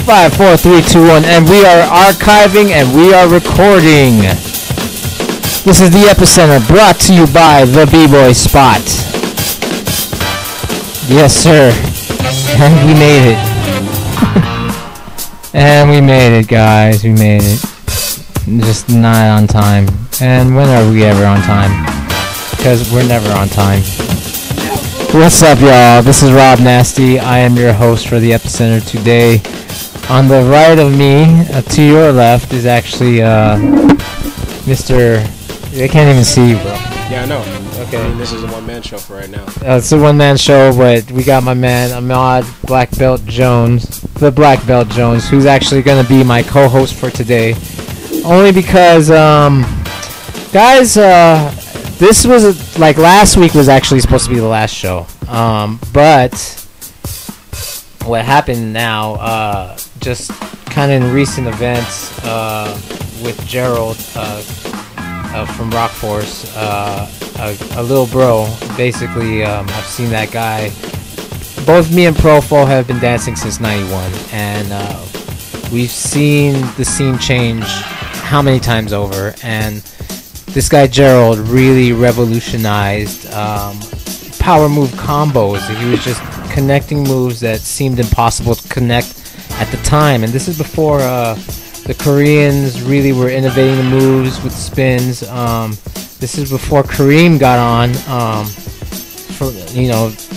5, 4, 3, 2, 1, and we are archiving and we are recording. This is the Epicenter, brought to you by the Bboy Spot. Yes, sir. And we made it. And we made it, guys. We made it. Just not on time. And when are we ever on time? Because we're never on time. What's up, y'all? This is Rob Nasty. I am your host for the Epicenter today. On the right of me, to your left, is actually Mr. I can't even see you, bro. Yeah, I know. Okay. I mean, this is a one-man show for right now. It's a one-man show, but we got my man Ahmad Black Belt Jones, the Black Belt Jones, who's actually going to be my co-host for today. Only because, guys, this was, like, last week was actually supposed to be the last show. But what happened now, just kind of in recent events, with Gerald, from Rock Force, a little bro, basically, I've seen that guy. Both me and Profo have been dancing since '91, and we've seen the scene change how many times over, and this guy Gerald really revolutionized power move combos. He was just connecting moves that seemed impossible to connect at the time, and this is before the Koreans really were innovating the moves with spins. This is before Kareem got on,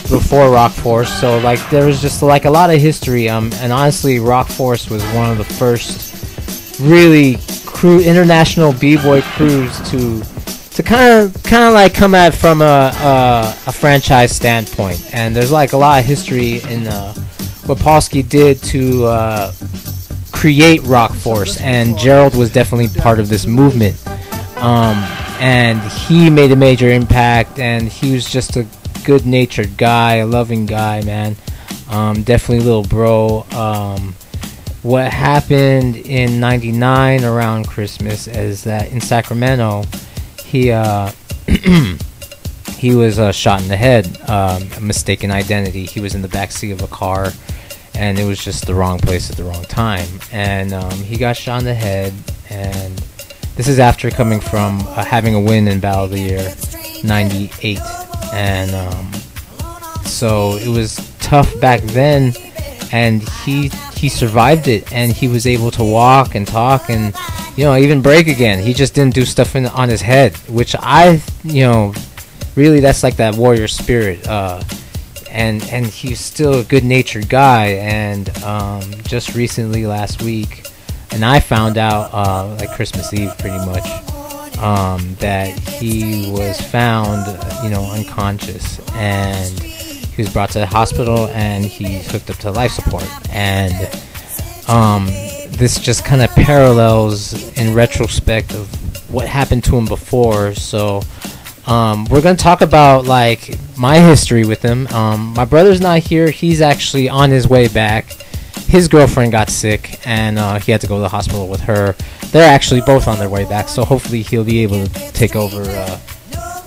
before Rock Force. So like there was just like a lot of history. And honestly, Rock Force was one of the first really international b-boy crews to kind of like come at from a franchise standpoint. And there's like a lot of history in what Polsky did to create Rock Force, and Gerald was definitely part of this movement, and he made a major impact, and he was just a good-natured guy, a loving guy, man. Definitely little bro. What happened in '99 around Christmas is that in Sacramento, he he was shot in the head, a mistaken identity. He was in the backseat of a car, and it was just the wrong place at the wrong time, and he got shot in the head. And this is after coming from having a win in Battle of the Year '98, and so it was tough back then, and he survived it, and he was able to walk and talk and even break again. He just didn't do stuff on his head, which really that's like that warrior spirit. And he's still a good-natured guy, and just recently last week, and I found out like Christmas Eve pretty much, that he was found unconscious, and he was brought to the hospital, and he's hooked up to life support. And this just kind of parallels in retrospect of what happened to him before. So we're going to talk about like my history with him. My brother's not here. He's actually on his way back. His girlfriend got sick, and he had to go to the hospital with her. They're actually both on their way back, so hopefully he'll be able to take over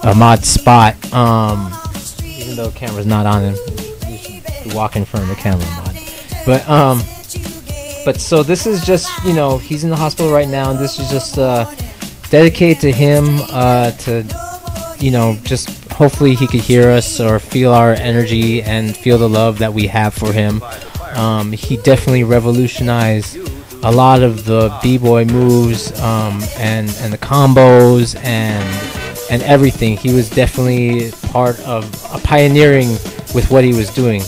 Ahmad's spot. Even though the camera's not on him, you should walk in front of the camera, Ahmad. But so this is just, he's in the hospital right now, and this is just dedicated to him, to just hopefully he could hear us or feel our energy and feel the love that we have for him. He definitely revolutionized a lot of the b-boy moves, and the combos and everything. He was definitely part of pioneering with what he was doing.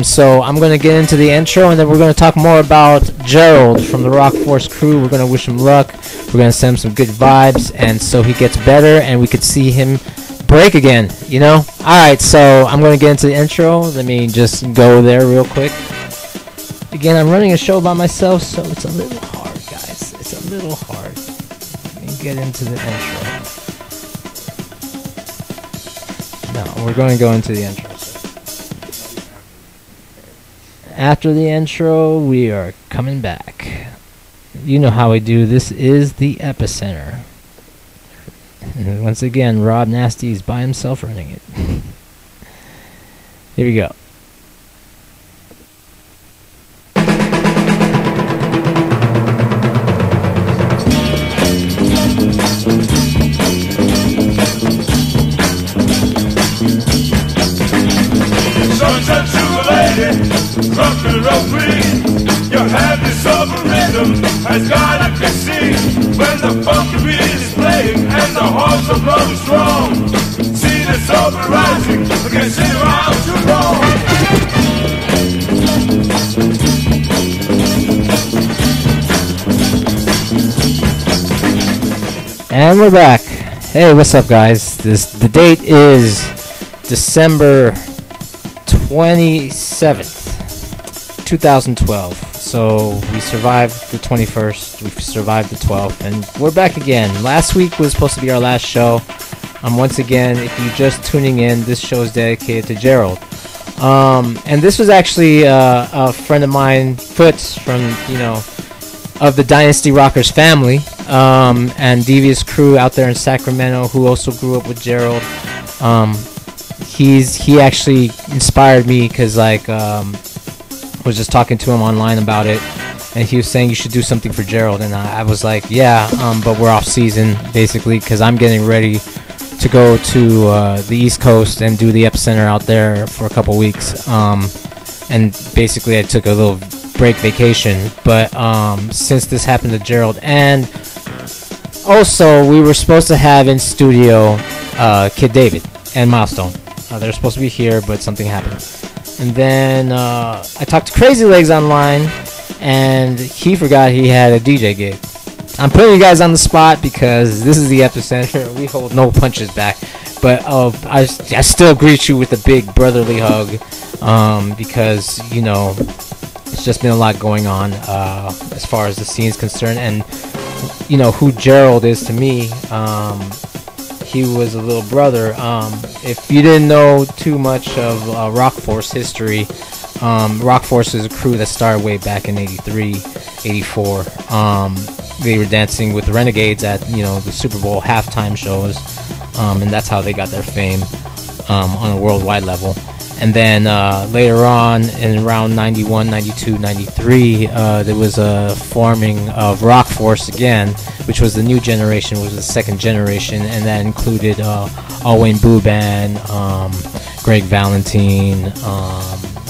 So I'm going to get into the intro, and then we're going to talk more about Gerald from the Rock Force crew. We're going to wish him luck. We're going to send him some good vibes, and so he gets better, and we could see him break again, Alright, so I'm going to get into the intro. Let me just go there real quick. Again, I'm running a show by myself, so it's a little hard, guys. It's a little hard. Let me get into the intro. No, we're going to go into the intro. After the intro, we are coming back. You know how we do. This is the Epicenter. And once again, Rob Nasty is by himself running it. Here we go. steady, rock and roll free. Your happy sober rhythm has gotta be seen. When the funky beat is playing and the hearts are blowing strong. See the sober rising, we can sit around too long. And we're back. Hey, what's up, guys? The date is December 27th, 2012. So we survived the 21st, we survived the 12th, and we're back again. Last week was supposed to be our last show. Once again, if you're just tuning in, this show is dedicated to Gerald. And this was actually a friend of mine, Foots, from, of the Dynasty Rockers family, and Devious Crew out there in Sacramento, who also grew up with Gerald. He actually inspired me because, was just talking to him online about it, and he was saying you should do something for Gerald, and I was like, yeah, but we're off season basically because I'm getting ready to go to the East Coast and do the Epicenter out there for a couple weeks, and basically I took a little break vacation. But since this happened to Gerald, and also we were supposed to have in studio Kid David and Milestone. They're supposed to be here, but something happened. And then I talked to Crazy Legs online, and he forgot he had a DJ gig. I'm putting you guys on the spot because this is the Epicenter. We hold no punches back. But I still greet you with a big brotherly hug because, it's just been a lot going on as far as the scene is concerned. And, who Gerald is to me, he was a little brother. If you didn't know too much of Rock Force history, Rock Force is a crew that started way back in 83, 84. They were dancing with the Renegades at, the Super Bowl halftime shows, and that's how they got their fame on a worldwide level. And then later on, in around 91, 92, 93, there was a forming of Rock Force again, which was the new generation, was the second generation, and that included Alwyn Booban, Greg Valentine,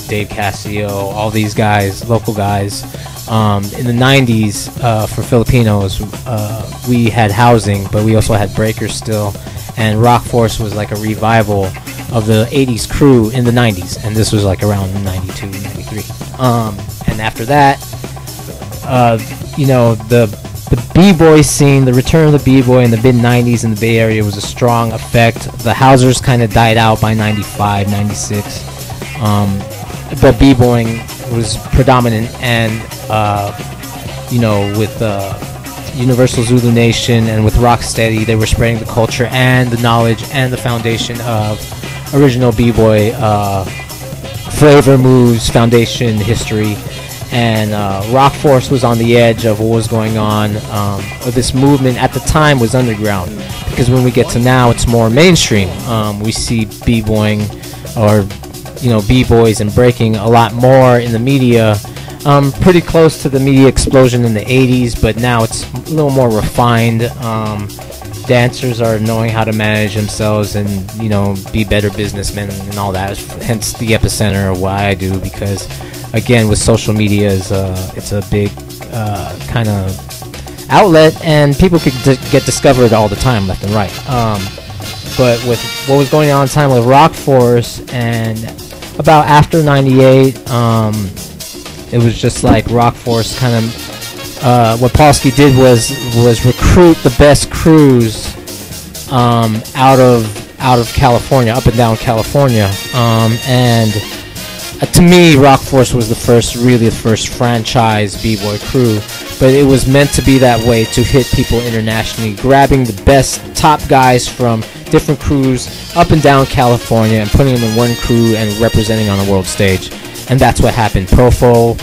Dave Casio, all these guys, local guys. In the 90s, for Filipinos, we had Housing, but we also had Breakers still, and Rock Force was like a revival of the 80s crew in the 90s, and this was like around 92, 93. And after that, the B-boy scene, the return of the B-boy in the mid-90s in the Bay Area was a strong effect. The Housers kind of died out by 95, 96. But B-boying was predominant, and with Universal Zulu Nation and with Rocksteady, they were spreading the culture and the knowledge and the foundation of original B-boy flavor, moves, foundation, history. And Rock Force was on the edge of what was going on. This movement at the time was underground, because when we get to now, it's more mainstream. We see B-boying or B-boys and breaking a lot more in the media, pretty close to the media explosion in the 80s, but now it's a little more refined. Dancers are knowing how to manage themselves and be better businessmen and all that, hence the Epicenter, why I do, because again, with social media, it's a big kind of outlet, and people could get discovered all the time, left and right. But with what was going on at the time with Rock Force, and about after 98, it was just like Rock Force kind of, what Polsky did was recruit the best crews out of California, up and down California, and to me, Rock Force was the first franchise B-boy crew, but it was meant to be that way, to hit people internationally, grabbing the best top guys from different crews up and down California and putting them in one crew and representing on the world stage. And that's what happened. Profo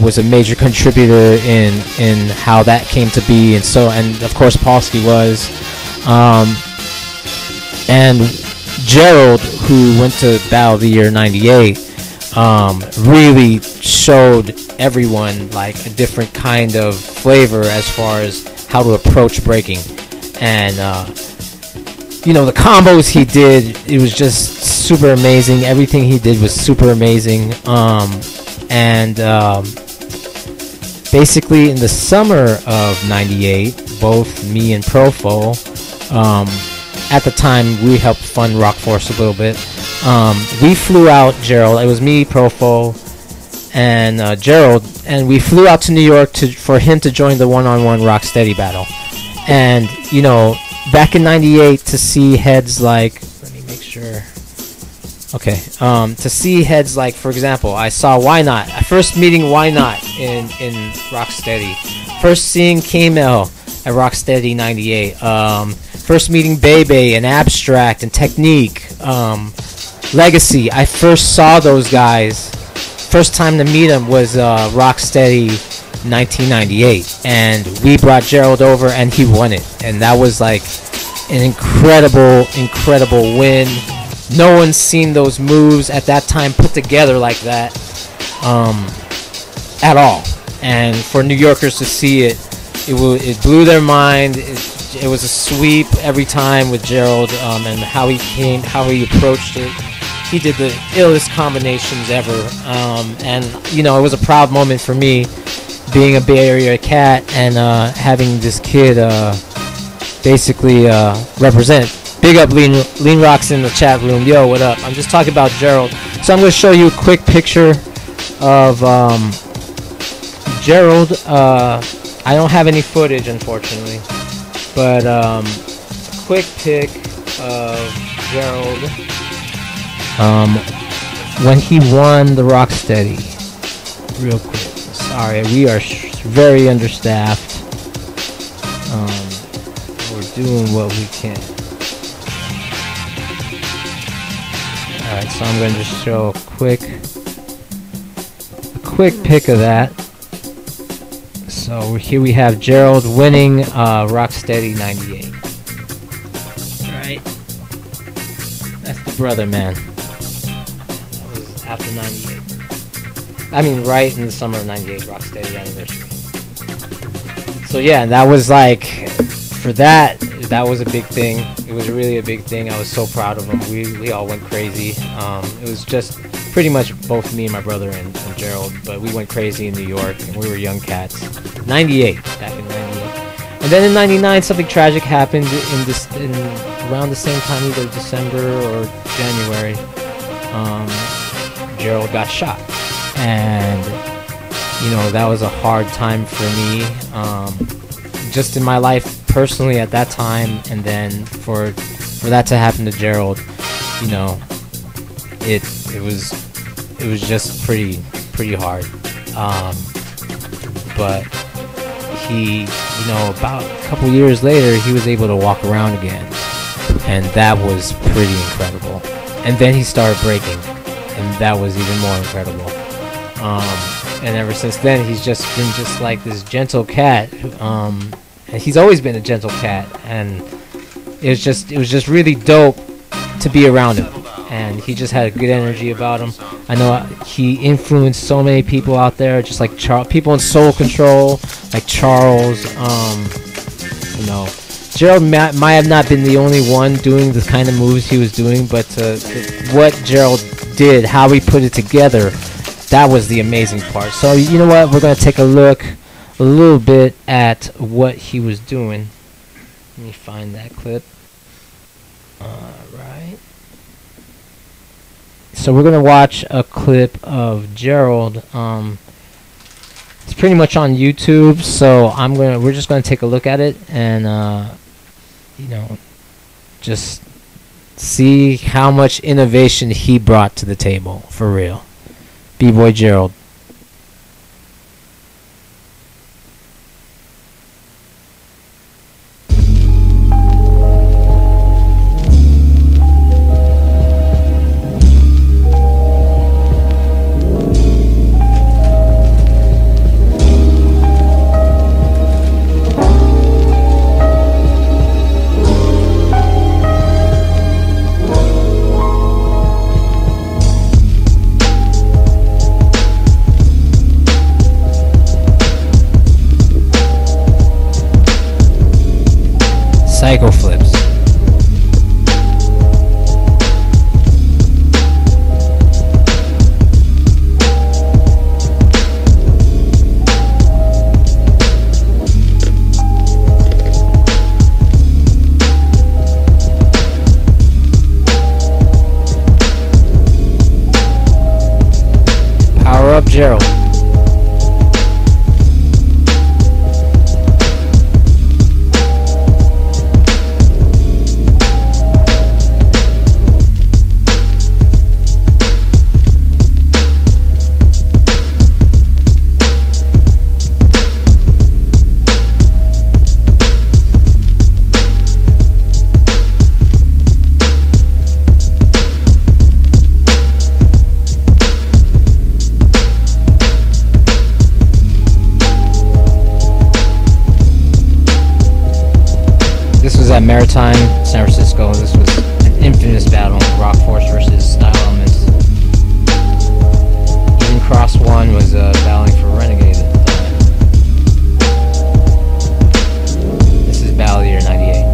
was a major contributor in how that came to be, and of course Polsky was, and Gerald, who went to Battle of the Year 98, really showed everyone like a different kind of flavor as far as how to approach breaking. And you know, the combos he did, it was just super amazing. Everything he did was super amazing. Basically in the summer of 98, both me and Profo, at the time we helped fund Rock Force a little bit. We flew out, Gerald, it was me, Profo, and Gerald, and we flew out to New York for him to join the one-on-one Rocksteady battle. And, you know, back in 98, to see heads like, let me make sure, okay, to see heads like, for example, I saw Why Not, first meeting Why Not in Rocksteady, first seeing K-Mel at Rocksteady 98, first meeting Bboy and Abstract and Technique, Legacy. I first saw those guys, first time to meet them was Rocksteady 1998, and we brought Gerald over and he won it, and that was like an incredible win. No one's seen those moves at that time put together like that at all, and for New Yorkers to see it, it blew their mind. It was a sweep every time with Gerald, and how he approached it. He did the illest combinations ever, and you know, it was a proud moment for me, being a Bay Area cat and having this kid basically represent. Big up Lean Rocks in the chat room. Yo, what up? I'm just talking about Gerald. So I'm going to show you a quick picture of Gerald. I don't have any footage, unfortunately, but quick pic of Gerald when he won the Rocksteady. Real quick. Sorry, we are very understaffed. We're doing what we can. Alright, so I'm going to just show a quick pic of that. So here we have Gerald winning Rocksteady 98. Alright. That's the brother, man. That was after 98. I mean, right in the summer of 98, Rocksteady anniversary. So yeah, that was like, for that was a big thing. It was really a big thing. I was so proud of him. We all went crazy. It was just pretty much both me and my brother and Gerald, but we went crazy in New York, and we were young cats. 98, back in 98. And then in 99, something tragic happened in around the same time, either December or January. Gerald got shot. And you know, that was a hard time for me, just in my life personally at that time, and then for that to happen to Gerald, you know, it was just pretty hard. But he, you know, about a couple years later, he was able to walk around again, and that was pretty incredible. And then he started breaking, and that was even more incredible. And ever since then, he's just been just like this gentle cat. And he's always been a gentle cat, and it was just really dope to be around him. And he just had a good energy about him. I know he influenced so many people out there, just like people in Soul Control, like Charles. You know, Gerald might have not been the only one doing the kind of moves he was doing, but what Gerald did, how he put it together, that was the amazing part. So you know what? We're gonna take a look a little bit at what he was doing. Let me find that clip. Alright. So we're gonna watch a clip of Gerald. It's pretty much on YouTube, so we're just gonna take a look at it and you know, just see how much innovation he brought to the table, for real. Bboy Gerald. Psycho flips. Gerald. At Maritime, San Francisco. This was an infamous battle, Rock Force versus Style Elements. Even Cross One was battling for Renegade at the time. This is Battle of the Year '98.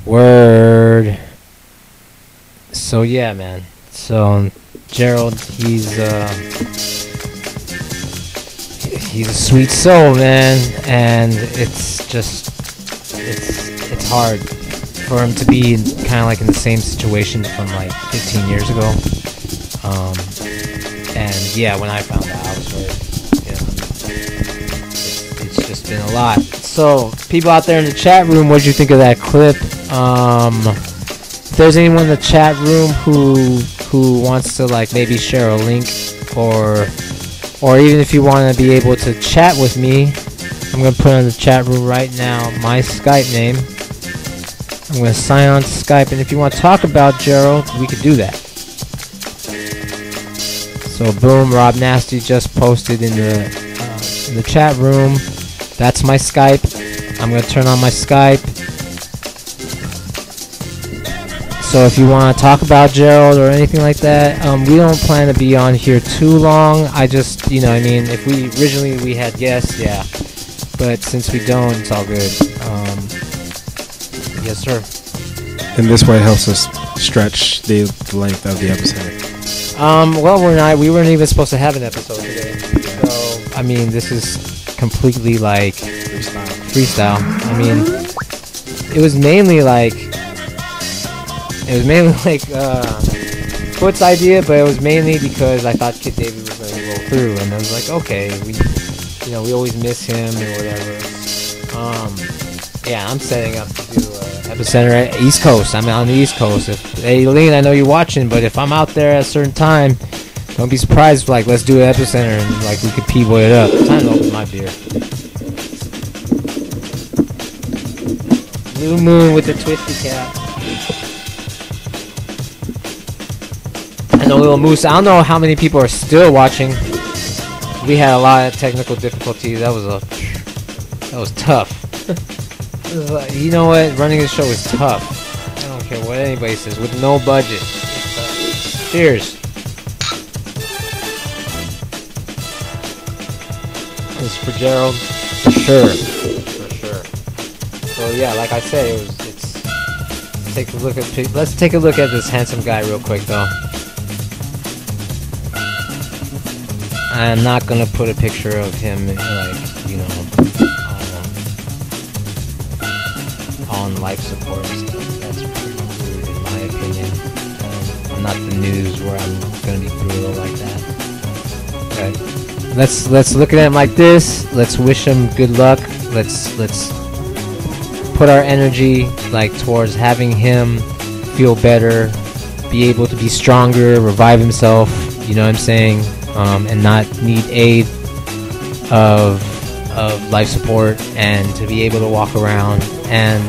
Word. So yeah, man. So Gerald, he's a sweet soul, man, and it's just it's hard for him to be kind of like in the same situation from like 15 years ago. And yeah, when I found out, I was hurt. You know, it's just been a lot. So people out there in the chat room, what'd you think of that clip? If there's anyone in the chat room who wants to like maybe share a link, or even if you want to be able to chat with me, I'm gonna put on the chat room right now my Skype name. I'm gonna sign on to Skype, and if you want to talk about Gerald, we could do that. So boom, Rob Nasty just posted in the chat room. That's my Skype. I'm gonna turn on my Skype. So if you want to talk about Gerald or anything like that, we don't plan to be on here too long. I just, you know, I mean, if we originally we had guests, yeah, but since we don't, it's all good. Yes, sir. And this way helps us stretch the length of the Epicenter. Well, we weren't even supposed to have an episode today. So I mean, this is completely like freestyle. I mean, it was mainly like Foot's idea, but it was mainly because I thought Kid David was going to roll through, and I was like, okay, we always miss him and whatever. Yeah, I'm setting up to do Epicenter at East Coast. I'm out on the East Coast. Hey, Lean, I know you're watching, but if I'm out there at a certain time, don't be surprised if, like, let's do an Epicenter and, like, we could Bboy it up. Time to open my beer. Blue Moon with the twisty cap. And a little moose. I don't know how many people are still watching. We had a lot of technical difficulties. That was tough. You know what? Running this show is tough. I don't care what anybody says. With no budget. Cheers. This is for Gerald. For sure. For sure. So yeah, like I said, let's take a look at this handsome guy real quick though. I'm not gonna put a picture of him on life support. That's pretty rude in my opinion. I'm not the news where I'm gonna be brutal like that. Okay. Let's look at him like this. Let's wish him good luck. Let's put our energy towards having him feel better, be able to be stronger, revive himself, you know what I'm saying, and not need aid of life support, and to be able to walk around. And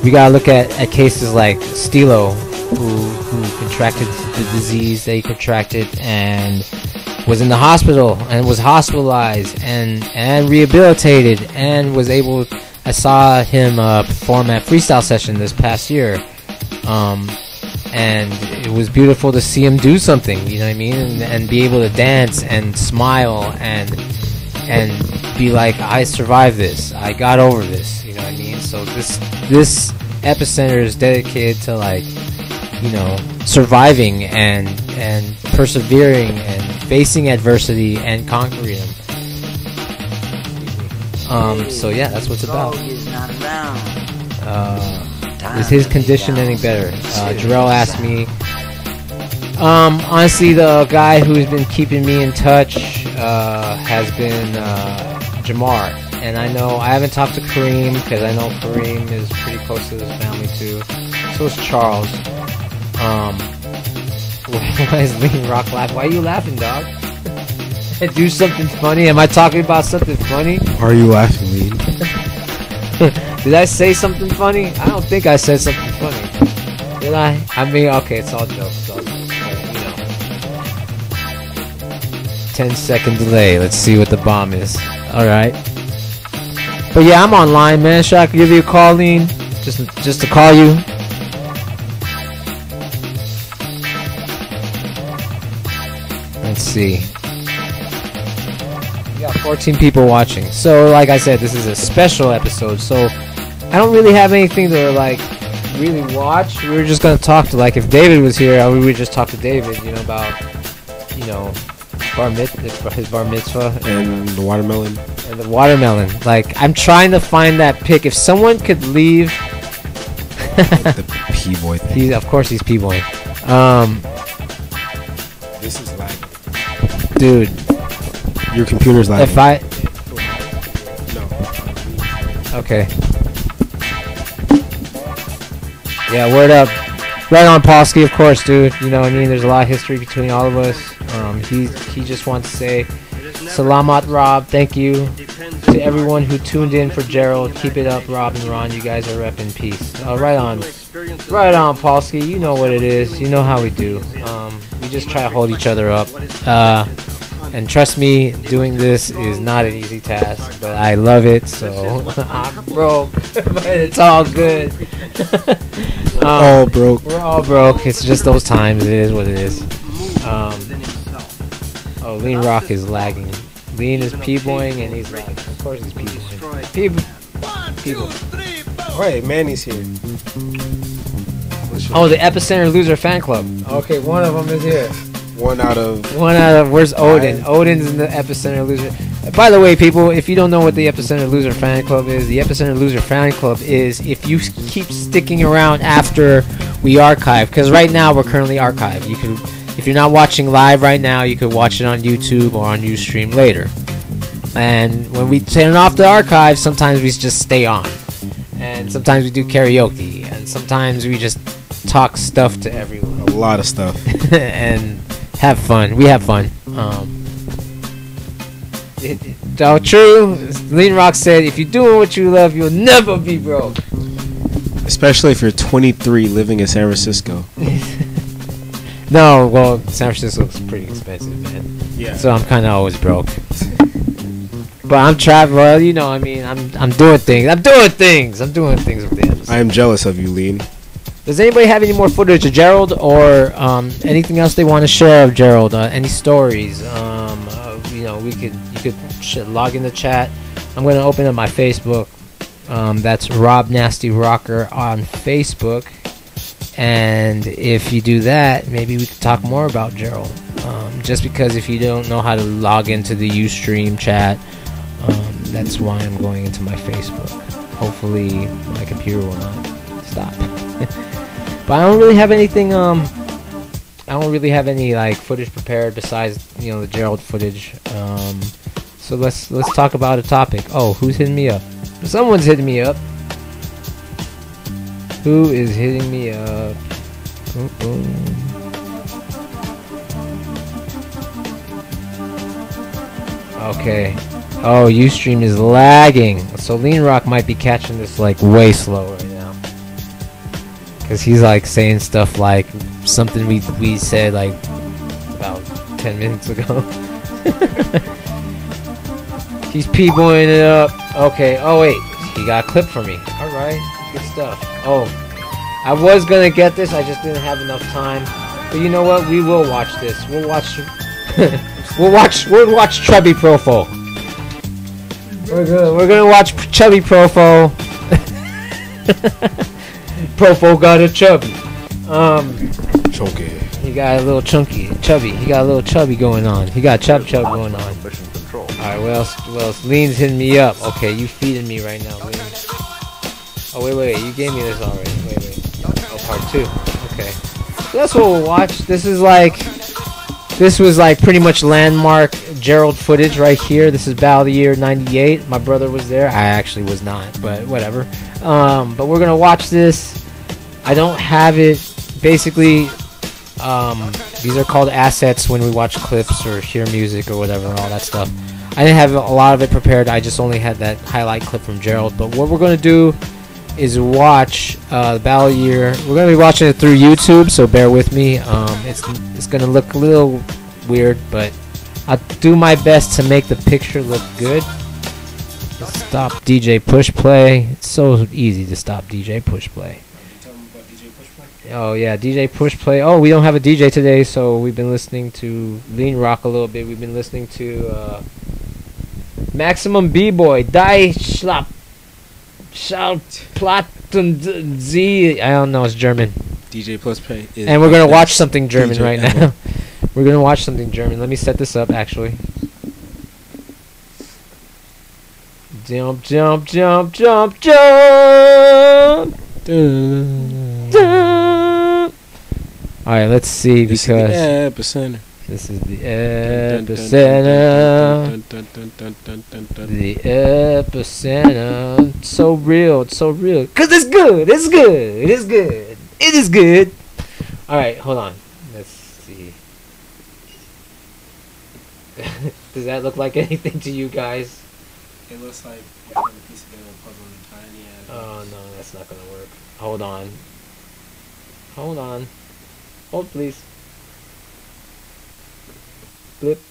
we gotta look at cases like Stilo, who contracted the disease that he contracted and was in the hospital and was hospitalized and rehabilitated and was able. I saw him perform at Freestyle Session this past year, and it was beautiful to see him do something. You know what I mean? And be able to dance and smile and be like, I survived this. I got over this. You know what I mean? So this Epicenter is dedicated to surviving and persevering and facing adversity and conquering them. So yeah, that's what it's about. Is his condition any better? Jarrell asked me. Honestly, the guy who's been keeping me in touch has been Jamar, and I haven't talked to Kareem because I know Kareem is pretty close to his family too. So is Charles. Why is Lean Rock laughing? Why are you laughing, dog? Do something funny? Am I talking about something funny? Why are you laughing, Lean? Did I say something funny? I don't think I said something funny. Did I? I mean, okay, it's all jokes. 10-second delay. Let's see what the bomb is. Alright. But yeah, I'm online, man. Should I give you a call, Lean? Just to call you? Let's see. We got 14 people watching. So, like I said, this is a special episode. So, I don't really have anything to, really watch. We were just going to talk to, if David was here, we would just talk to David, about, his bar mitzvah. And the watermelon. And the watermelon. I'm trying to find that pic. If someone could leave... The Bboy thing. Of course he's Bboy. This is lagging. Dude. Your computer's lagging. If I... No. Okay. Yeah, word up. Right on, Polsky, of course, dude. You know what I mean? There's a lot of history between all of us. He just wants to say, Salamat, Rob. Thank you to everyone who tuned in for Gerald. Keep it up, Rob and Ron. You guys are repping peace. Right on. Right on, Polsky. You know what it is. You know how we do. We just try to hold each other up. And trust me, doing this is not an easy task, but I love it, so I'm broke, but it's all good. All broke. We're all broke. It's just those times. It is what it is. Lean Rock is lagging. Lean is P-boying, and he's lagging. Of course he's P-boying. P-boy. Wait, Manny's here. Oh, the Epicenter Loser Fan Club. Okay, one of them is here. One out of... Where's Odin? Odin's in the Epicenter Loser. By the way, people, if you don't know what the Epicenter Loser Fan Club is, the Epicenter Loser Fan Club is if you keep sticking around after we archive, because right now we're currently archived. You can, if you're not watching live right now, you could watch it on YouTube or on Ustream later. And when we turn off the archive, sometimes we just stay on. And sometimes we do karaoke. And sometimes we just talk stuff to everyone. A lot of stuff. And have fun. We have fun. True. Lean Rock said, if you're doing what you love, you'll never be broke. Especially if you're 23 living in San Francisco. No, well, San Francisco's pretty expensive, man. Yeah. So I'm kind of always broke. But I'm traveling. Well, you know, I mean, I'm doing things. I'm doing things with the episode. I am jealous of you, Lean. Does anybody have any more footage of Gerald or anything else they want to share of Gerald? Any stories? You know, you could log in the chat. I'm going to open up my Facebook. That's Rob Nasty Rocker on Facebook. And if you do that, maybe we could talk more about Gerald. Just because if you don't know how to log into the Ustream chat, that's why I'm going into my Facebook. Hopefully my computer will not stop. But I don't really have anything. I don't really have any like footage prepared besides the Gerald footage. So let's talk about a topic. Oh, who's hitting me up? Someone's hitting me up. Who is hitting me up? Okay. Oh, Ustream is lagging. So Lean Rock might be catching this like way slow right now. Cause he's like saying stuff like something we said like about 10 minutes ago. He's P-boying it up. Okay. Oh wait, he got a clip for me. All right, good stuff. Oh, I was gonna get this. I just didn't have enough time. But you know what? We will watch this. We'll watch. We'll watch Chubby Profo. We're gonna watch Chubby Profo. Profo got a chubby. Chunky. He got a little chunky, chubby. He got a little chubby going on. He got chub going on. Alright, what else? Lean's hitting me up. Okay, you feeding me right now, Lean. Oh wait, you gave me this already. Wait. Oh, part 2. Okay. So that's what we'll watch. This was like pretty much landmark Gerald footage right here. This is Battle of the Year '98. My brother was there. I actually was not, but whatever. But we're gonna watch this. I don't have it. Basically, these are called assets when we watch clips or hear music or whatever and all that stuff. I didn't have a lot of it prepared. I just only had that highlight clip from Gerald. But what we're gonna do is watch the Battle of the Year. We're gonna be watching it through YouTube, so bear with me. It's gonna look a little weird, but I'll do my best to make the picture look good. Stop DJ push play. It's so easy to stop DJ push play. Oh yeah, DJ push play. Oh, we don't have a DJ today, so we've been listening to Lean Rock a little bit. We've been listening to Maximum Bboy, Die Schlapp. Shout Platten Z. I don't know, it's German. DJ plus play. And we're gonna watch something German right now. We're gonna watch something German. Let me set this up actually. Jump, jump, jump, jump, jump. Alright, let's see because Epicenter. this is the epicenter. The epicenter. It's so real. It's so real. Cause it's good. It's good. It is good. It is good. Alright, hold on. Let's see. Does that look like anything to you guys? It looks like you're putting a piece of puzzle in tiny ass. Oh no, that's not gonna work. Hold on. Hold on. Hold please. Blip.